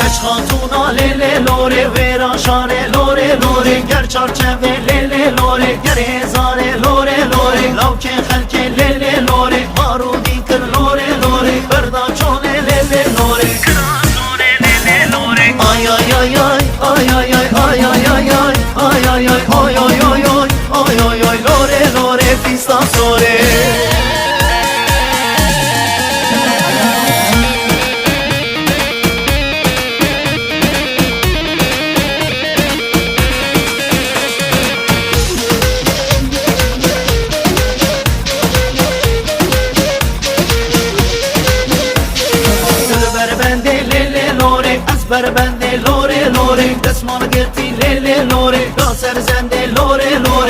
Gerç hatuna lele lore vera şane lore lore ger çarçeve lele lore ger ezane lore lore lavke halke lele lore marudi kır lore lore berda çone lele lore krazone lele lore ay ay ay ay ay ay ay ay ay ay ay ay ay oy oy oy oy oy oy oy lore lore pista sore. Bende lore lore desman girti lele lore da serzende lore lore